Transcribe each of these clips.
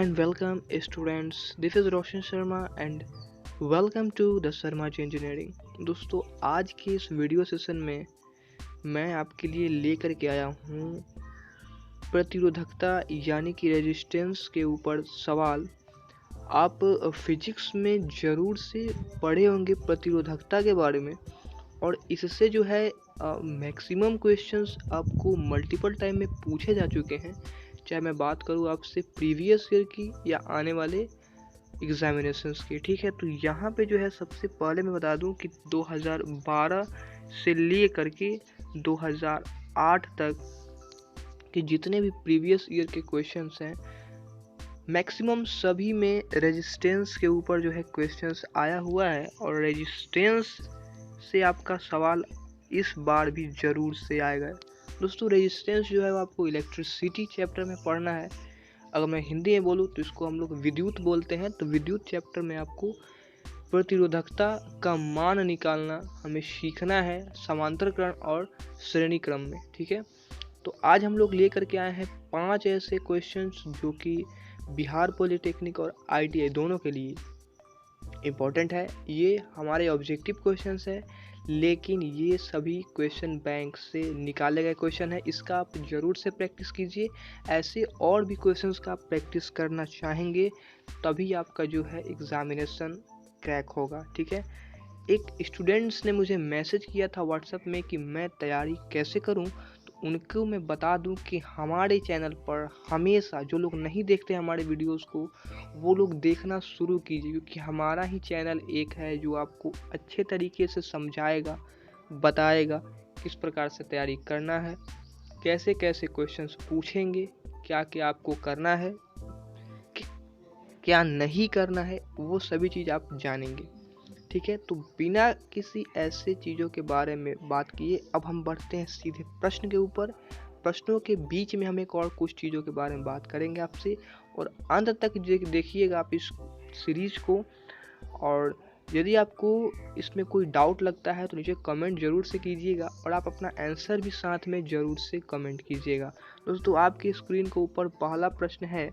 and welcome students. This is Roshan Sharma and welcome to the Sharma ji engineering. दोस्तों आज के इस video session में मैं आपके लिए लेकर के आया हूँ प्रतिरोधकता यानी कि रेजिस्टेंस के ऊपर सवाल। आप फिजिक्स में ज़रूर से पढ़े होंगे प्रतिरोधकता के बारे में और इससे जो है मैक्सिमम क्वेश्चंस आपको मल्टीपल टाइम में पूछे जा चुके हैं, चाहे मैं बात करूँ आपसे प्रीवियस ईयर की या आने वाले एग्जामिनेशंस की। ठीक है, तो यहाँ पे जो है सबसे पहले मैं बता दूँ कि 2012 से ले करके 2008 तक के जितने भी प्रीवियस ईयर के क्वेश्चंस हैं मैक्सिमम सभी में रेजिस्टेंस के ऊपर जो है क्वेश्चंस आया हुआ है और रेजिस्टेंस से आपका सवाल इस बार भी ज़रूर से आएगा। दोस्तों रेजिस्टेंस जो है वो आपको इलेक्ट्रिसिटी चैप्टर में पढ़ना है। अगर मैं हिंदी में बोलूँ तो इसको हम लोग विद्युत बोलते हैं। तो विद्युत चैप्टर में आपको प्रतिरोधकता का मान निकालना हमें सीखना है समांतर क्रम और श्रेणी क्रम में। ठीक है, तो आज हम लोग लेकर के आए हैं 5 ऐसे क्वेश्चंस जो कि बिहार पॉलिटेक्निक और ITI दोनों के लिए इम्पोर्टेंट है। ये हमारे ऑब्जेक्टिव क्वेश्चंस है, लेकिन ये सभी क्वेश्चन बैंक से निकाले गए क्वेश्चन है। इसका आप ज़रूर से प्रैक्टिस कीजिए। ऐसे और भी क्वेश्चंस का आप प्रैक्टिस करना चाहेंगे तभी आपका जो है एग्ज़ामिनेशन क्रैक होगा। ठीक है, एक स्टूडेंट्स ने मुझे मैसेज किया था व्हाट्सएप में कि मैं तैयारी कैसे करूं, तो उनको मैं बता दूं कि हमारे चैनल पर हमेशा जो लोग नहीं देखते हमारे वीडियोस को वो लोग देखना शुरू कीजिए, क्योंकि हमारा ही चैनल एक है जो आपको अच्छे तरीके से समझाएगा, बताएगा किस प्रकार से तैयारी करना है, कैसे कैसे क्वेश्चंस पूछेंगे, क्या क्या आपको करना है, क्या नहीं करना है, वो सभी चीज़ आप जानेंगे। ठीक है, तो बिना किसी ऐसे चीज़ों के बारे में बात किए अब हम बढ़ते हैं सीधे प्रश्न के ऊपर। प्रश्नों के बीच में हम एक और कुछ चीज़ों के बारे में बात करेंगे आपसे और अंत तक देखिएगा आप इस सीरीज को। और यदि आपको इसमें कोई डाउट लगता है तो नीचे कमेंट ज़रूर से कीजिएगा और आप अपना आंसर भी साथ में ज़रूर से कमेंट कीजिएगा। दोस्तों आपकी स्क्रीन के ऊपर पहला प्रश्न है,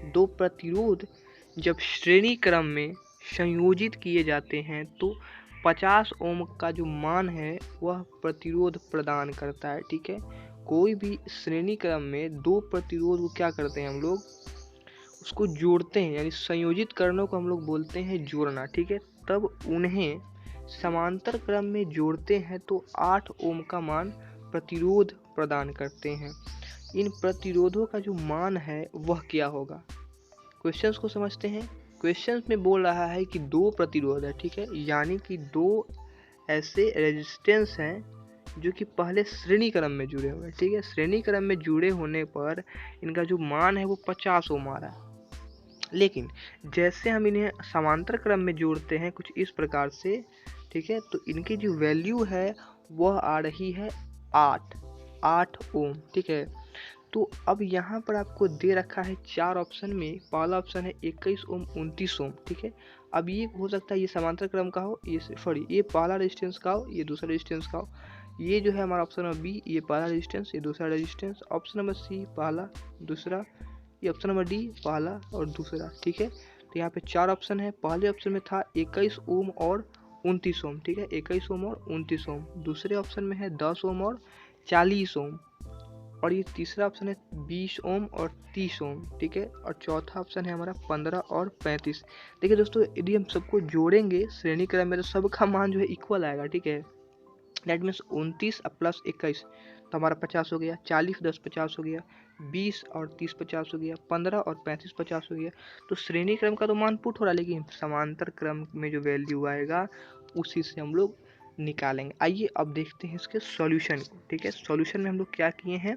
दो प्रतिरोध जब श्रेणी क्रम में संयोजित किए जाते हैं तो 50 ओम का जो मान है वह प्रतिरोध प्रदान करता है। ठीक है, कोई भी श्रेणी क्रम में दो प्रतिरोध को क्या करते हैं हम लोग उसको जोड़ते हैं, यानी संयोजित करने को हम लोग बोलते हैं जोड़ना। ठीक है, तब उन्हें समांतर क्रम में जोड़ते हैं तो 8 ओम का मान प्रतिरोध प्रदान करते हैं। इन प्रतिरोधों का जो मान है वह क्या होगा, क्वेश्चंस को समझते हैं। क्वेश्चंस में बोल रहा है कि दो प्रतिरोध है। ठीक है, यानी कि दो ऐसे रेजिस्टेंस हैं जो कि पहले श्रेणी क्रम में जुड़े हुए हैं। ठीक है, श्रेणी क्रम में जुड़े होने पर इनका जो मान है वो 50 ओम आ रहा है, लेकिन जैसे हम इन्हें समांतर क्रम में जोड़ते हैं कुछ इस प्रकार से, ठीक है, तो इनकी जो वैल्यू है वह आ रही है 8 ओम। ठीक है, तो अब यहाँ पर आपको दे रखा है 4 ऑप्शन में। पहला ऑप्शन है 21 ओम 29 ओम। ठीक है, अब ये हो सकता है ये समांतर क्रम का हो, ये सॉरी ये पहला रेजिस्टेंस का हो, ये दूसरा रेजिस्टेंस का हो। ये जो है हमारा ऑप्शन नंबर बी, ये पहला रेजिस्टेंस, ये दूसरा रेजिस्टेंस। ऑप्शन नंबर सी पहला दूसरा, ये ऑप्शन नंबर डी पहला और दूसरा। ठीक है, तो यहाँ पे 4 ऑप्शन है। पहले ऑप्शन में था 21 ओम और 29 ओम। ठीक है, 21 ओम और 29 ओम। दूसरे ऑप्शन में है 10 ओम और 40 ओम और ये तीसरा ऑप्शन है 20 ओम और 30 ओम। ठीक है, और चौथा ऑप्शन है हमारा 15 और 35। देखिए दोस्तों, यदि हम सबको जोड़ेंगे श्रेणी क्रम में तो सबका मान जो है इक्वल आएगा। ठीक है, दैट मीन्स 29 प्लस 21 तो हमारा 50 हो गया, 40 10 50 हो गया, 20 और 30 50 हो गया, 15 और 35 50 हो गया। तो श्रेणी क्रम का तो मान पुट हो रहा है, लेकिन समांतर क्रम में जो वैल्यू आएगा उसी से हम लोग निकालेंगे। आइए अब देखते हैं इसके सॉल्यूशन को। ठीक है, सॉल्यूशन में हम लोग क्या किए हैं,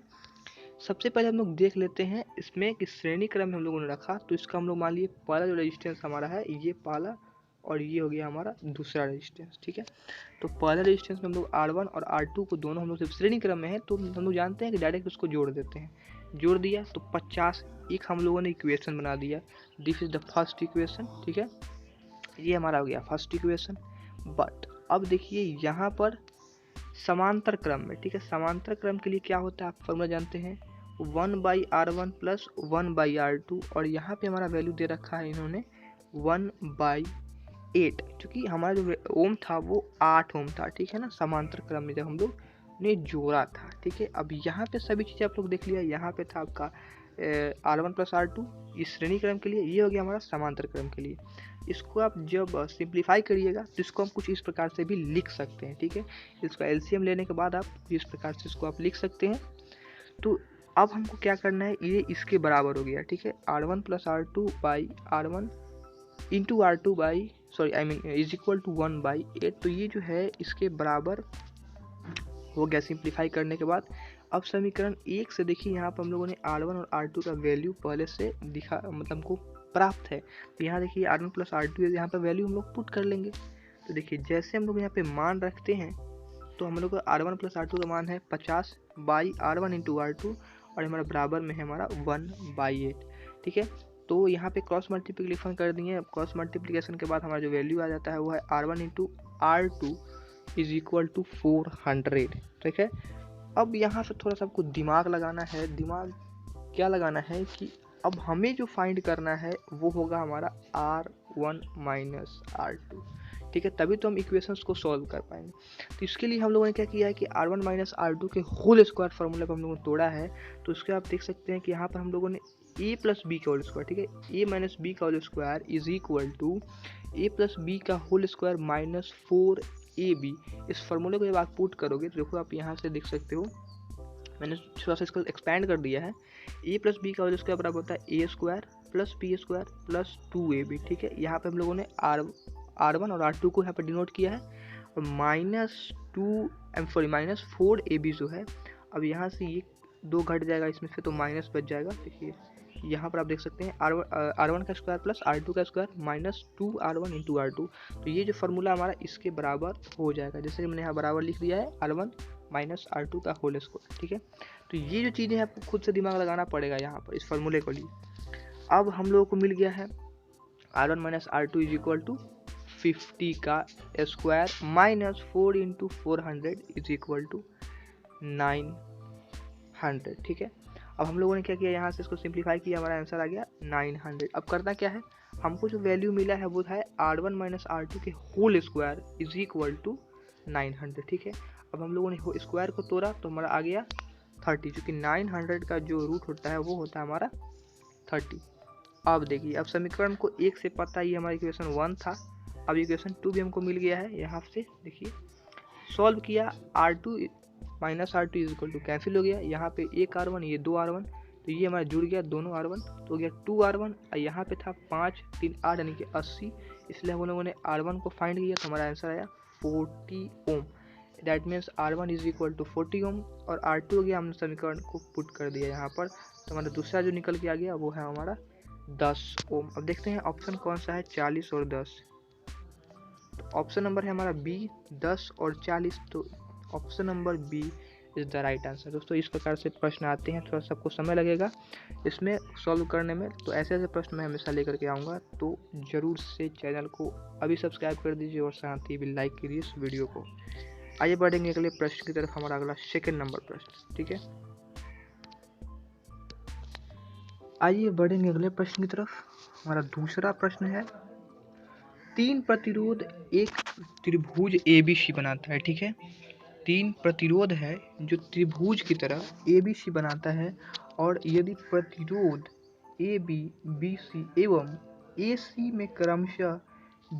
सबसे पहले हम लोग देख लेते हैं इसमें कि श्रेणी क्रम में हम लोगों ने रखा तो इसका हम लोग मान लिए पहला जो रेजिस्टेंस हमारा है ये पहला और ये हो गया हमारा दूसरा रेजिस्टेंस। ठीक है, तो पहले रेजिस्टेंस में हम लोग R1 और R2 को दोनों हम लोग सिर्फ श्रेणी क्रम में है तो हम लोग जानते हैं कि डायरेक्ट उसको जोड़ देते हैं। जोड़ दिया तो 50 एक हम लोगों ने इक्वेशन बना दिया। This is the first equation. ठीक है, ये हमारा हो गया फर्स्ट इक्वेशन। बट अब देखिए यहाँ पर समांतर क्रम में, ठीक है, समांतर क्रम के लिए क्या होता है आप फॉर्मूला जानते हैं, 1/R1 प्लस 1/R2, और यहाँ पे हमारा वैल्यू दे रखा है इन्होंने 1/8, क्योंकि हमारा जो ओम था वो 8 ओम था, ठीक है ना, समांतर क्रम में जब हम लोग ने जोड़ा था, ठीक है। अब यहाँ पे सभी चीज़ें आप लोग देख लिया, यहाँ पे था आपका R1 प्लस R2 इस श्रेणी क्रम के लिए, ये हो गया हमारा समांतर क्रम के लिए। इसको आप जब सिंप्लीफाई करिएगा तो इसको हम कुछ इस प्रकार से भी लिख सकते हैं, ठीक है। इसका एलसीएम लेने के बाद आप इस प्रकार से इसको आप लिख सकते हैं। तो अब हमको क्या करना है, ये इसके बराबर हो गया, ठीक है, R1 plus R2 by R1 into R2 by is equal to 1/8। तो ये जो है इसके बराबर हो गया सिंप्लीफाई करने के बाद। अब समीकरण 1 से देखिए यहाँ पर हम लोगों ने R1 और R2 का वैल्यू पहले से दिखा, मतलब हमको प्राप्त है। तो यहाँ देखिए R1 प्लस R2 है, यहाँ पर वैल्यू हम लोग पुट कर लेंगे। तो देखिए जैसे हम लोग यहाँ पे मान रखते हैं तो हम लोग का R1 प्लस R2 का मान है 50/R1 इंटू R2, और हमारा बराबर में है हमारा 1/8, ठीक है। तो यहाँ पे क्रॉस मल्टीप्लिकेशन कर दिए। क्रॉस मल्टीप्लिकेशन के बाद हमारा जो वैल्यू आ जाता है वो है R1 into R2 is equal to 400, ठीक है। अब यहाँ से थोड़ा सा आपको दिमाग लगाना है। दिमाग क्या लगाना है कि अब हमें जो फाइंड करना है वो होगा हमारा R1 माइनस R2, ठीक है, तभी तो हम इक्वेशंस को सॉल्व कर पाएंगे। तो इसके लिए हम लोगों ने क्या किया है कि R1 माइनस R2 के होल स्क्वायर फार्मूला को हम लोगों ने तोड़ा है। तो उसके आप देख सकते हैं कि यहाँ पर हम लोगों ने a प्लस बी का होल स्क्वायर, ठीक है, a माइनस बी का whole square is equal to a plus B का होल स्क्वायर माइनस 4ab। इस फार्मूले को जब आप पुट करोगे तो देखो आप यहाँ से देख सकते हो, मैंने थोड़ा सा इसको एक्सपैंड कर दिया है। a प्लस बी का होल स्क्वायर बराबर होता है a square plus B square plus 2ab, ठीक है। यहाँ पे हम लोगों ने R1 और R2 को यहाँ पर डिनोट किया है, और माइनस 4ab जो है, अब यहाँ से ये 2 घट जाएगा इसमें से, तो माइनस बच जाएगा। देखिए यहाँ पर आप देख सकते हैं R1 का स्क्वायर प्लस R2 का square minus 2R1 into R2। तो ये जो फार्मूला हमारा इसके बराबर हो जाएगा, जैसे कि मैंने यहाँ बराबर लिख दिया है R1 माइनस R2 का होल स्क्वायर, ठीक है। तो ये जो चीज़ें हैं आपको खुद से दिमाग लगाना पड़ेगा यहाँ पर इस फार्मूले को लिए। अब हम लोगों को मिल गया है R1 minus R2 is equal to 50 का square minus 4 into 400 is equal to 900, ठीक है। अब हम लोगों ने क्या किया, यहाँ से इसको सिंप्लीफाई किया, हमारा आंसर आ गया 900। अब करना क्या है, हमको जो वैल्यू मिला है वो है R1 माइनस R2 के whole square is equal to 900, ठीक है। अब हम लोगों ने स्क्वायर को तोड़ा तो हमारा आ गया 30, क्योंकि 900 का जो रूट होता है वो होता है हमारा 30। अब देखिए, अब समीकरण को 1 से पता ही हमारा इक्वेशन 1 था, अब इक्वेशन 2 भी हमको मिल गया है। यहाँ से देखिए सॉल्व किया, R2 minus R2 is equal to cancel हो गया, यहाँ पे एक R1 ये 2 R1, तो ये हमारा जुड़ गया दोनों R1, तो हो गया 2 R1, और यहाँ पे था 5 3 8 यानी कि 80, इसलिए हम लोगों ने R1 को फाइंड किया, तो हमारा आंसर आया 40 ohm. That means R1 is equal to 40 ohm, और R2 हो गया, हमने समीकरण को पुट कर दिया यहाँ पर, तो हमारा दूसरा जो निकल के आ गया वो है हमारा 10 ओम। अब देखते हैं ऑप्शन कौन सा है, 40 और 10। तो ऑप्शन नंबर है हमारा बी 10 और 40, तो option number B is the right answer. दोस्तों इस प्रकार से प्रश्न आते हैं, थोड़ा सा आपको समय लगेगा इसमें सॉल्व करने में, तो ऐसे ऐसे प्रश्न मैं हमेशा लेकर के आऊँगा। तो ज़रूर से चैनल को अभी सब्सक्राइब कर दीजिए और साथ ही भी लाइक कीजिए इस वीडियो को। आइए बढ़ेंगे अगले प्रश्न की तरफ, हमारा अगला सेकंड नंबर प्रश्न, ठीक है। आइए बढ़ेंगे अगले प्रश्न की तरफ। हमारा दूसरा प्रश्न है, 3 प्रतिरोध एक त्रिभुज ABC बनाता है, ठीक है। 3 प्रतिरोध है जो त्रिभुज की तरह ABC बनाता है, और यदि प्रतिरोध AB, BC एवं AC में क्रमशः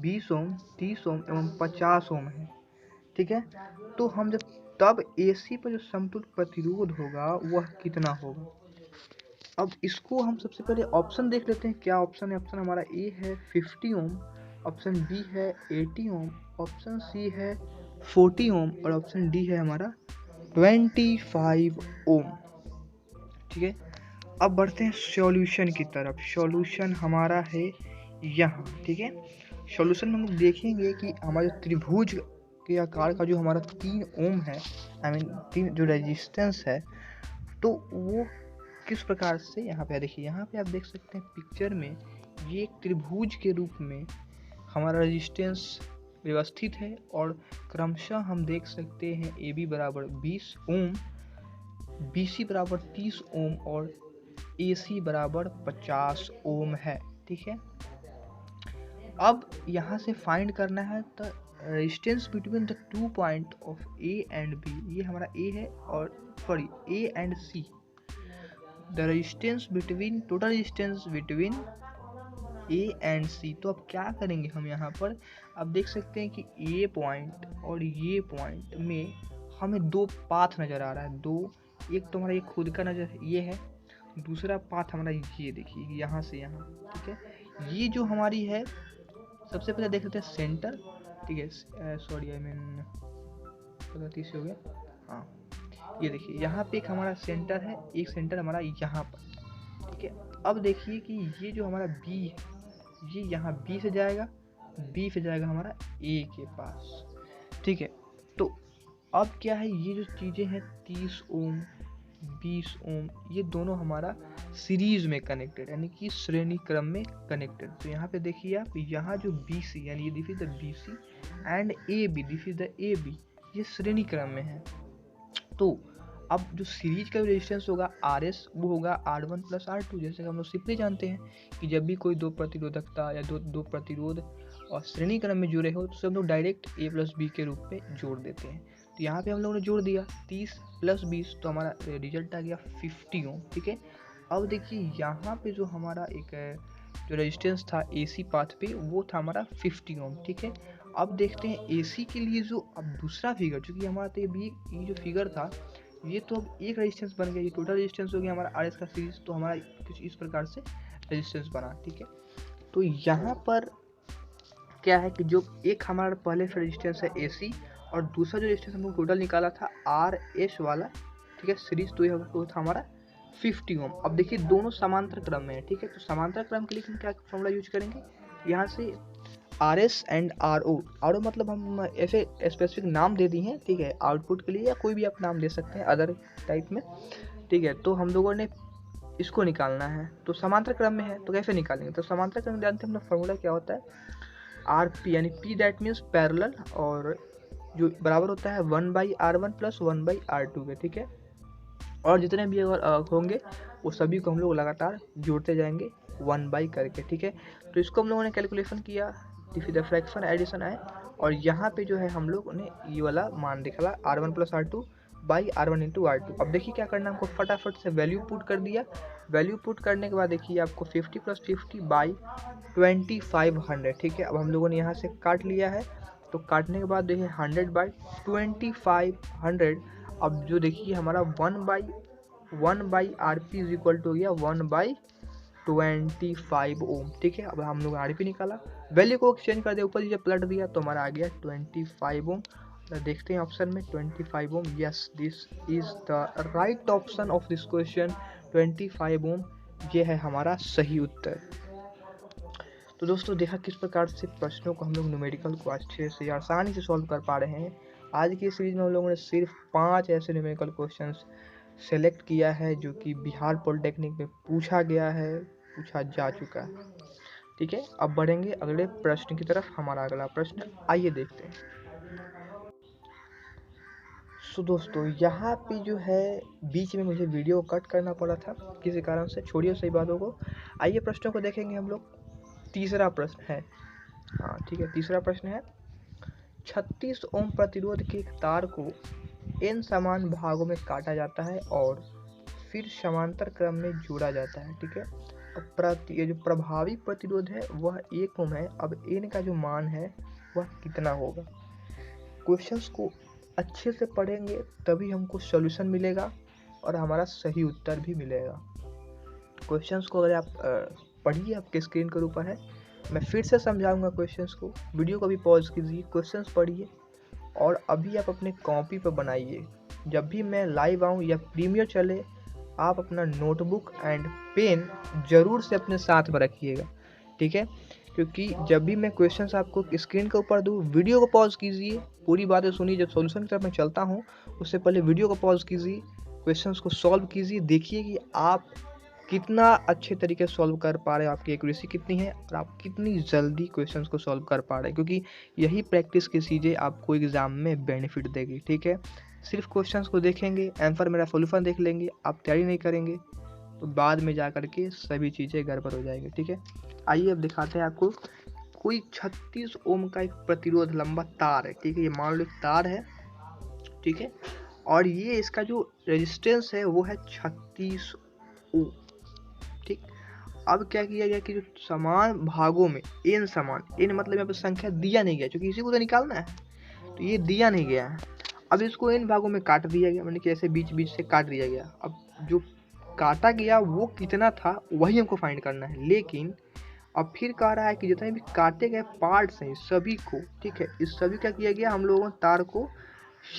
20 ओम, 30 ओम एवं 50 ओम है, ठीक है, तो हम जब तब AC पर जो समतुल्य प्रतिरोध होगा वह कितना होगा। अब इसको हम सबसे पहले ऑप्शन देख लेते हैं, क्या ऑप्शन है। ऑप्शन हमारा ए है 50 ओम, ऑप्शन बी है 80 ओम, ऑप्शन सी है 40 ओम, और ऑप्शन डी है हमारा 25 ओम, ठीक है। अब बढ़ते हैं सॉल्यूशन की तरफ। सॉल्यूशन हमारा है यहाँ, ठीक है। सॉल्यूशन में हम लोग देखेंगे कि हमारे त्रिभुज के आकार का जो हमारा 3 ओम है, आई मीन 3 जो रेजिस्टेंस है, तो वो किस प्रकार से यहाँ पे देखिए, यहाँ पे आप देख सकते हैं पिक्चर में, ये एक त्रिभुज के रूप में हमारा रेजिस्टेंस व्यवस्थित है, और क्रमशः हम देख सकते हैं AB बराबर 20 ओम, BC बराबर 30 ओम और AC बराबर 50 ओम है। ठीक है, अब यहाँ से फाइंड करना है the resistance between the 2 point of A and B। ये हमारा A है और sorry A and C। The resistance between, total resistance between A and C। तो अब क्या करेंगे हम यहाँ पर, अब देख सकते हैं कि ये पॉइंट और ये पॉइंट में हमें दो पाथ नज़र आ रहा है, दो, एक तो हमारा ये खुद का नज़र ये है, दूसरा पाथ हमारा ये देखिए यहाँ से यहाँ। ठीक है, ये जो हमारी है, सबसे पहले देख लेते हैं सेंटर। ठीक है, सॉरी आई मीन गलती से हो गया, हाँ ये देखिए यहाँ पे एक हमारा सेंटर है, एक सेंटर हमारा यहाँ पर। ठीक है, अब देखिए कि ये जो हमारा B है, ये यहाँ B से जाएगा, B से जाएगा हमारा A के पास। ठीक है, तो अब क्या है, ये जो चीज़ें हैं 30 ओम 20 ओम, ये दोनों हमारा सीरीज में कनेक्टेड, यानी कि श्रेणी क्रम में कनेक्टेड। तो यहाँ पे देखिए आप, यहाँ जो BC यानी ये this is the BC and AB, this is the AB, ये श्रेणी क्रम में है। तो अब जो सीरीज का रेजिस्टेंस होगा RS, वो होगा R1 प्लस R2। जैसे हम लोग सिंपली जानते हैं कि जब भी कोई दो प्रतिरोधकता या दो प्रतिरोध और श्रेणी क्रम में जुड़े हो तो हम लोग डायरेक्ट A प्लस B के रूप में जोड़ देते हैं। तो यहाँ पे हम लोगों ने जोड़ दिया 30 प्लस 20, तो हमारा रिजल्ट आ गया 50 ओम। ठीक है, अब देखिए यहाँ पे जो हमारा एक जो रेजिस्टेंस था AC पाथ पे, वो था हमारा 50 ओम। ठीक है, अब देखते हैं AC के लिए जो अब दूसरा फिगर, चूँकि हमारा तो ये जो फिगर था, ये तो अब एक रेजिस्टेंस बन गया, ये टोटल रेजिस्टेंस हो गया हमारा RS का सीरीज। तो हमारा कुछ इस प्रकार से रेजिस्टेंस बना। ठीक है, तो यहाँ पर क्या है कि जो एक हमारा पहले से रेजिस्टेंस है AC और दूसरा जो रेजिस्टेंस हमको टोटल निकाला था RS वाला, ठीक है, सीरीज, तो ये था हमारा 50 ओम। अब देखिए दोनों समांतर क्रम में है। ठीक है, तो समांतर क्रम के लिए हम क्या फॉर्मूला यूज करेंगे, यहाँ से RS एंड RO मतलब हम ऐसे स्पेसिफिक नाम दे दिए हैं। ठीक है, आउटपुट के लिए या कोई भी आप नाम दे सकते हैं अदर टाइप में। ठीक है, तो हम लोगों ने इसको निकालना है, तो समांतर क्रम में है, तो कैसे निकालेंगे, तो समांतर क्रम जानते हैं हम लोग फॉर्मूला क्या होता है, RP यानी P दैट मीन्स पैरेलल, और जो बराबर होता है 1/R1 प्लस 1/R2 के। ठीक है, और जितने भी अगर होंगे वो सभी को हम लोग लगातार जोड़ते जाएंगे 1 करके। ठीक है, तो इसको हम लोगों ने कैलकुलेशन किया, द फ्रैक्शन एडिशन है, और यहाँ पे जो है हम लोग ने ये वाला मान निकाला R1 plus R2 by R1 into R2। अब देखिए क्या करना है, हमको फटाफट से वैल्यू पुट कर दिया। वैल्यू पुट करने के बाद देखिए आपको 50 प्लस 50 बाई 2500। ठीक है, अब हम लोगों ने यहाँ से काट लिया है, तो काटने के बाद देखिए 100 बाई 2500। अब जो देखिए हमारा 1 by RP is equal to हो गया 1/25 ओम। ठीक है, अब हम लोग RP निकाला, वैल्यू को एक्सचेंज कर दिया, ऊपर नीचे पलट दिया, तो हमारा आ गया 25 ओम। देखते हैं ऑप्शन में 25 ohm. Yes, this is the right option of this question, 25 ohm, ये है हमारा सही उत्तर। तो दोस्तों देखा किस प्रकार से प्रश्नों को हम लोग न्यूमेरिकल को अच्छे से आसानी से सॉल्व कर पा रहे हैं। आज की सीरीज में हम लोगों ने सिर्फ 5 ऐसे न्यूमेरिकल क्वेश्चंस सेलेक्ट किया है जो कि बिहार पॉलिटेक्निक में पूछा जा चुका है। ठीक है, अब बढ़ेंगे अगले प्रश्न की तरफ। हमारा अगला प्रश्न आइए देखते हैं। सो दोस्तों यहाँ पे जो है बीच में मुझे वीडियो कट करना पड़ा था किसी कारण से, छोड़िए सही बातों को। आइए प्रश्नों को देखेंगे हम लोग। तीसरा प्रश्न है, हाँ ठीक है, तीसरा प्रश्न है 36 ओम प्रतिरोध के एक तार को n समान भागों में काटा जाता है और फिर समांतर क्रम में जोड़ा जाता है। ठीक है, अब ये जो प्रभावी प्रतिरोध है वह 1 ओम है। अब n का जो मान है वह कितना होगा। क्वेश्चंस को अच्छे से पढ़ेंगे तभी हमको सॉल्यूशन मिलेगा और हमारा सही उत्तर भी मिलेगा। क्वेश्चंस को अगर आप पढ़िए, आपके स्क्रीन के ऊपर है, मैं फिर से समझाऊंगा क्वेश्चंस को। वीडियो को भी पॉज कीजिए, क्वेश्चंस पढ़िए और अभी आप अपने कॉपी पर बनाइए। जब भी मैं लाइव आऊँ या प्रीमियर चले, आप अपना नोटबुक एंड पेन ज़रूर से अपने साथ में रखिएगा। ठीक है, क्योंकि जब भी मैं क्वेश्चंस आपको स्क्रीन के ऊपर दूँ, वीडियो को पॉज कीजिए, पूरी बातें सुनिए। जब सॉल्यूशन की तरफ मैं चलता हूँ उससे पहले वीडियो को पॉज कीजिए, क्वेश्चंस को सॉल्व कीजिए, देखिए कि आप कितना अच्छे तरीके से सॉल्व कर पा रहे हो, आपकी एक्यूरेसी कितनी है और आप कितनी जल्दी क्वेश्चंस को सॉल्व कर पा रहे हैं, क्योंकि यही प्रैक्टिस की चीज़ें आपको एग्ज़ाम में बेनिफिट देगी। ठीक है, सिर्फ क्वेश्चंस को देखेंगे, आंसर मेरा सोल्यूशन देख लेंगे, आप तैयारी नहीं करेंगे तो बाद में जा कर के सभी चीज़ें गड़बड़ हो जाएंगी। ठीक है, आइए अब दिखाते हैं आपको। कोई 36 ओम का एक प्रतिरोध लंबा तार है। ठीक है, ये मान लो एक तार है। ठीक है, और ये इसका जो रेजिस्टेंस है वो है 36 ओम। ठीक, अब क्या किया गया कि जो समान भागों में n समान, n मतलब यहाँ पे संख्या दिया नहीं गया, क्योंकि इसी को तो निकालना है, तो ये दिया नहीं गया है। अब इसको n भागों में काट दिया गया, मतलब कि ऐसे बीच बीच से काट दिया गया। अब जो काटा गया वो कितना था वही हमको फाइंड करना है, लेकिन अब फिर कह रहा है कि जितने भी काटे गए पार्ट्स हैं सभी को, ठीक है, इस सभी का किया गया हम लोगों ने तार को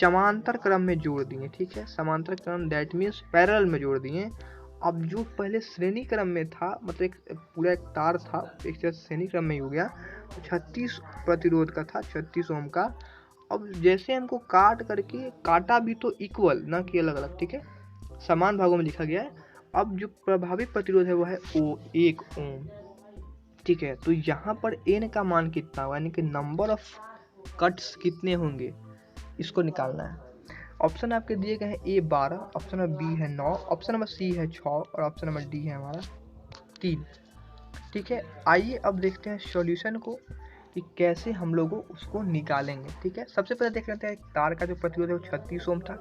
समांतर क्रम में जोड़ दिए। ठीक है, समांतर क्रम दैट मीन्स पैरेलल में जोड़ दिए। अब जो पहले श्रेणी क्रम में था, मतलब एक पूरा एक तार था, एक तरह से श्रेणी क्रम में ही हो गया, तो 36 प्रतिरोध का था, 36 ओम का। अब जैसे हमको काट करके काटा भी तो इक्वल, ना कि अलग अलग। ठीक है, समान भागों में लिखा गया है। अब जो प्रभावित प्रतिरोध है वो है 1 ओम। ठीक है, तो यहाँ पर n का मान कितना होगा, यानी कि नंबर ऑफ कट्स कितने होंगे, इसको निकालना है। ऑप्शन आपके दिए गए हैं A 12, ऑप्शन नंबर B है 9, ऑप्शन नंबर C है 6 और ऑप्शन नंबर D है हमारा 3। ठीक है, आइए अब देखते हैं सॉल्यूशन को कि कैसे हम लोग उसको निकालेंगे। ठीक है, सबसे पहले देख लेते हैं तार का जो प्रतिरोध है वो 36 ओम था।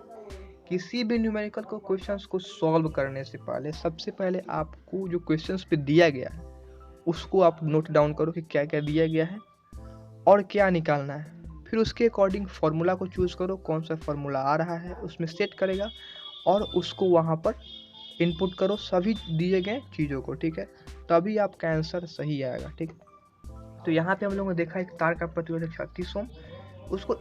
किसी भी न्यूमेरिकल को क्वेश्चंस को सॉल्व करने से पहले सबसे पहले आपको जो क्वेश्चंस पे दिया गया है उसको आप नोट डाउन करो कि क्या क्या दिया गया है और क्या निकालना है। फिर उसके अकॉर्डिंग फार्मूला को चूज़ करो, कौन सा फार्मूला आ रहा है उसमें सेट करेगा और उसको वहाँ पर इनपुट करो सभी दिए गए चीज़ों को। ठीक है, तभी आपका आंसर सही आएगा। ठीक, तो यहाँ पे हम लोगों ने देखा एक तार का प्रतिरोध 36 ओम, उसको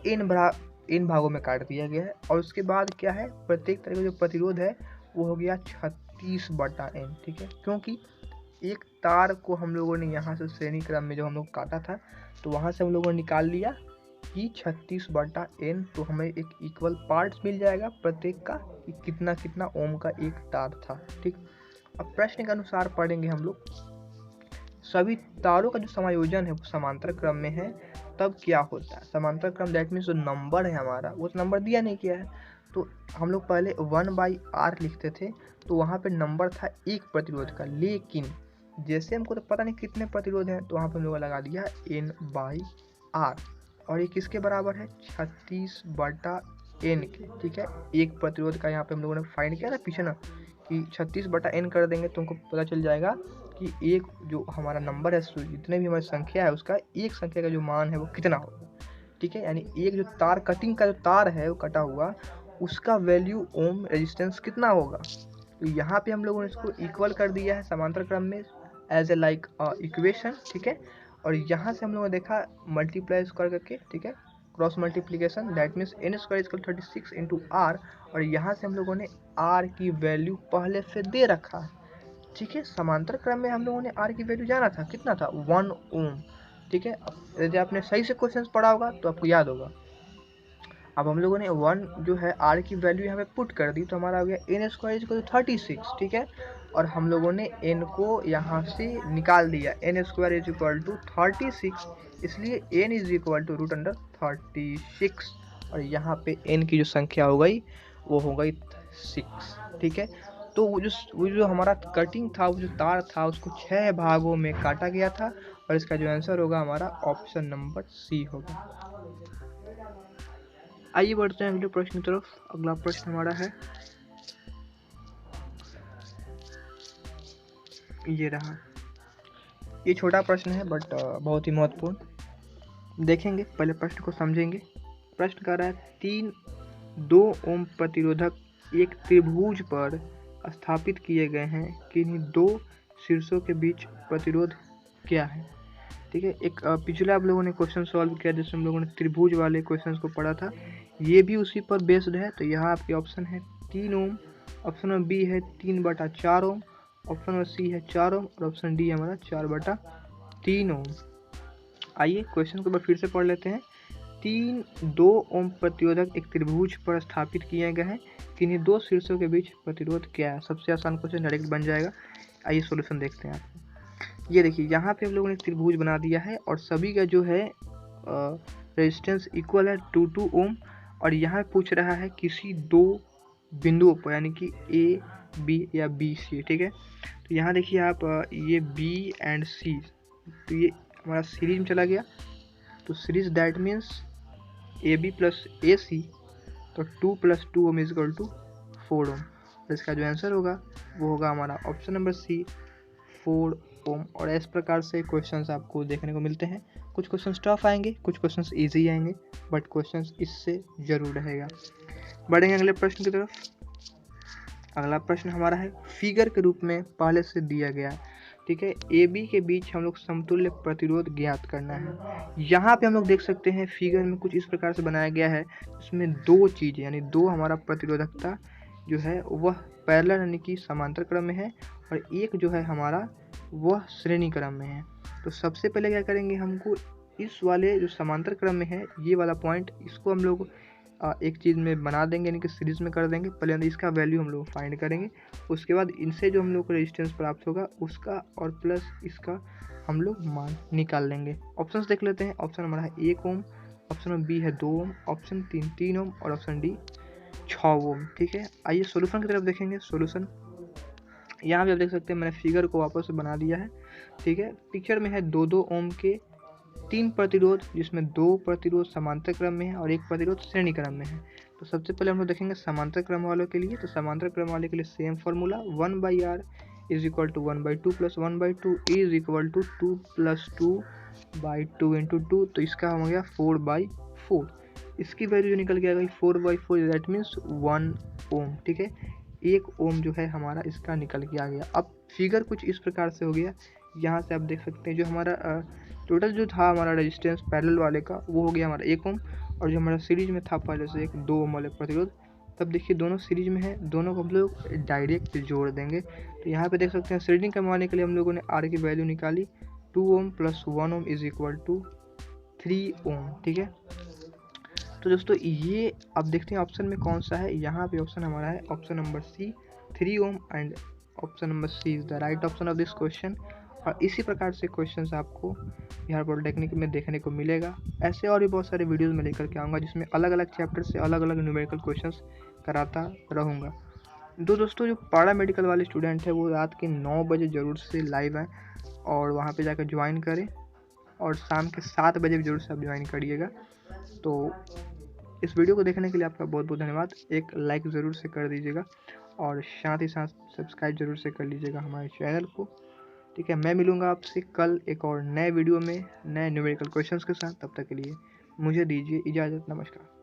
इन भागों में काट दिया गया है। और उसके बाद क्या है, प्रत्येक तरह का जो प्रतिरोध है वो हो गया 36/n। ठीक है, क्योंकि एक तार को हम लोगों ने यहाँ से श्रेणी क्रम में जो हम लोग काटा था तो वहाँ से हम लोगों ने निकाल लिया कि 36/n, तो हमें एक इक्वल पार्ट्स मिल जाएगा प्रत्येक का कि कितना कितना ओम का एक तार था। ठीक, अब प्रश्न के अनुसार पढ़ेंगे हम लोग, सभी तारों का जो समायोजन है वो समांतर क्रम में है तब क्या होता है। समांतर क्रम दैट मीन्स जो नंबर है हमारा वो नंबर दिया नहीं गया है, तो हम लोग पहले 1/r लिखते थे, तो वहाँ पे नंबर था एक प्रतिरोध का, लेकिन जैसे हमको तो पता नहीं कितने प्रतिरोध हैं तो वहाँ पे हम लोग लगा दिया n/r, और ये किसके बराबर है 36/n के। ठीक है, एक प्रतिरोध का यहाँ पे हम लोगों ने फाइंड किया था पीछे ना कि 36/n कर देंगे तो हमको पता चल जाएगा कि एक जो हमारा नंबर है, जितने भी हमारी संख्या है उसका एक संख्या का जो मान है वो कितना होगा। ठीक है, यानी एक जो तार कटिंग का जो तार है वो कटा हुआ उसका वैल्यू ओम रेजिस्टेंस कितना होगा। तो यहाँ पे हम लोगों ने इसको इक्वल कर दिया है समांतर क्रम में एज ए लाइक इक्वेशन। ठीक है, और यहाँ से हम लोगों ने देखा मल्टीप्लाई स्क्वायर करके, ठीक है, cross multiplication that means n² = 36 × r, और यहाँ से हम लोगों ने r की वैल्यू पहले से दे रखा है। ठीक है, समांतर क्रम में हम लोगों ने r की वैल्यू जाना था, कितना था 1 ओम। ठीक है, यदि आपने सही से क्वेश्चन पढ़ा होगा तो आपको याद होगा। अब हम लोगों ने 1 जो है r की वैल्यू यहाँ पे पुट कर दी तो हमारा हो गया n² = 36। ठीक है, और हम लोगों ने n को यहाँ से निकाल दिया, n² = 36, इसलिए n = √36, और यहाँ पे n की जो संख्या हो गई वो हो गई 6। ठीक है, तो वो जो हमारा कटिंग था, वो जो तार था उसको 6 भागों में काटा गया था, और इसका जो आंसर होगा हमारा ऑप्शन नंबर C होगा। आइए बढ़ते हैं अगले प्रश्न की तरफ। अगला प्रश्न हमारा है ये रहा। ये छोटा प्रश्न है बट बहुत ही महत्वपूर्ण। देखेंगे, पहले प्रश्न को समझेंगे। प्रश्न कर रहा है 2 ओम प्रतिरोधक एक त्रिभुज पर स्थापित किए गए हैं, किन्हीं दो शीर्षों के बीच प्रतिरोध क्या है। ठीक है, एक पिछला आप लोगों ने क्वेश्चन सॉल्व किया जिसमें हम लोगों ने त्रिभुज वाले क्वेश्चंस को पढ़ा था, ये भी उसी पर बेस्ड है। तो यहाँ आपके ऑप्शन है 3 ओम, ऑप्शन नंबर बी है 3/4 ओम, ऑप्शन नंबर सी है 4 ओम, और ऑप्शन डी हमारा 4/3 ओम। आइए क्वेश्चन को फिर से पढ़ लेते हैं। 2 ओम प्रतिरोधक एक त्रिभुज पर स्थापित किए गए हैं, किन्हीं दो शीर्षों के बीच प्रतिरोध क्या है। सबसे आसान क्वेश्चन डायरेक्ट बन जाएगा। आइए सॉल्यूशन देखते हैं आपको। ये देखिए यहाँ पे हम लोगों ने त्रिभुज बना दिया है और सभी का जो है रेजिस्टेंस इक्वल है 2 ओम। और यहाँ पूछ रहा है किसी दो बिंदुओं पर, यानी कि ए बी या बी सी, ठीक है। तो यहाँ देखिए आप ये बी एंड सी, तो ये हमारा सीरीज में चला गया, तो series that means A B plus A C, तो 2 + 2 ohm is equal to 4 ohm. तो इसका जो आंसर होगा वो होगा हमारा ऑप्शन नंबर सी, 4 ओम। और इस प्रकार से क्वेश्चंस आपको देखने को मिलते हैं। कुछ क्वेश्चंस टफ आएंगे, कुछ क्वेश्चंस इजी आएंगे, बट क्वेश्चंस इससे जरूर रहेगा। बढ़ेंगे अगले प्रश्न की तरफ। अगला प्रश्न हमारा है फिगर के रूप में पहले से दिया गया, ठीक है। ए बी के बीच हम लोग समतुल्य प्रतिरोध ज्ञात करना है। यहाँ पे हम लोग देख सकते हैं फिगर में कुछ इस प्रकार से बनाया गया है, इसमें दो चीज़ें यानी दो हमारा प्रतिरोधकता जो है वह पैरेलल यानी कि समांतर क्रम में है, और एक जो है हमारा वह श्रेणी क्रम में है। तो सबसे पहले क्या करेंगे, हमको इस वाले जो समांतर क्रम में है ये वाला पॉइंट, इसको हम लोग एक चीज़ में बना देंगे यानी कि सीरीज में कर देंगे। पहले इसका वैल्यू हम लोग फाइंड करेंगे, उसके बाद इनसे जो हम लोग को रेजिस्टेंस प्राप्त होगा उसका और प्लस इसका हम लोग मान निकाल लेंगे। ऑप्शंस देख लेते हैं। ऑप्शन हमारा है 1 ओम, ऑप्शन बी है 2 ओम, ऑप्शन 3 ओम और ऑप्शन डी 6 ओम, ठीक है। आइए सोल्यूशन की तरफ देखेंगे। सोल्यूशन यहाँ पे आप देख सकते हैं मैंने फिगर को वापस से बना दिया है, ठीक है। पिक्चर में है 2-2 ओम के 3 प्रतिरोध, जिसमें 2 प्रतिरोध समांतर क्रम में है और 1 प्रतिरोध श्रेणी क्रम में है। तो सबसे पहले हम लोग देखेंगे समांतर क्रम वालों के लिए। तो समांतर क्रम वाले के लिए same formula 1/r is equal to 1/2 + 1/2 is equal to 2 + 2/2 into 2, तो इसका हो गया 4/4। इसकी वैल्यू निकल के आ गई 4/4, दैट मीन्स 1 ओम, ठीक है। 1 ओम जो है हमारा इसका निकल के आ गया। अब फिगर कुछ इस प्रकार से हो गया। यहाँ से आप देख सकते हैं जो हमारा टोटल जो था हमारा रेजिस्टेंस पैरेलल वाले का वो हो गया हमारा 1 ओम, और जो हमारा सीरीज में था पहले से एक 2 ओम वाले प्रतिरोध। तब देखिए दोनों सीरीज में है, दोनों को हम लोग डायरेक्ट जोड़ देंगे। तो यहाँ पे देख सकते हैं सीरीजिंग करवाने के लिए हम लोगों ने आर की वैल्यू निकाली, 2 ओम + 1 ओम इज इक्वल टू 3 ओम, ठीक है। तो दोस्तों ये अब देखते हैं ऑप्शन में कौन सा है। यहाँ पे ऑप्शन हमारा है option number C, 3 ohm, and option number C is the right option of this question. और इसी प्रकार से क्वेश्चंस आपको बिहार पॉलिटेक्निक में देखने को मिलेगा। ऐसे और भी बहुत सारे वीडियोस में लेकर के आऊँगा जिसमें अलग अलग चैप्टर से अलग अलग न्यूमेरिकल क्वेश्चंस कराता रहूँगा। दोस्तों जो पैरा मेडिकल वाले स्टूडेंट हैं वो रात के 9 बजे ज़रूर से लाइव आएँ और वहाँ पे जाकर ज्वाइन करें, और शाम के 7 बजे भी ज़रूर से आप ज्वाइन करिएगा। तो इस वीडियो को देखने के लिए आपका बहुत बहुत धन्यवाद। एक लाइक ज़रूर से कर दीजिएगा और साथ ही साथ सब्सक्राइब ज़रूर से कर लीजिएगा हमारे चैनल को, ठीक है। मैं मिलूँगा आपसे कल एक और नए वीडियो में नए न्यूमेरिकल क्वेश्चंस के साथ। तब तक के लिए मुझे दीजिए इजाज़त। नमस्कार।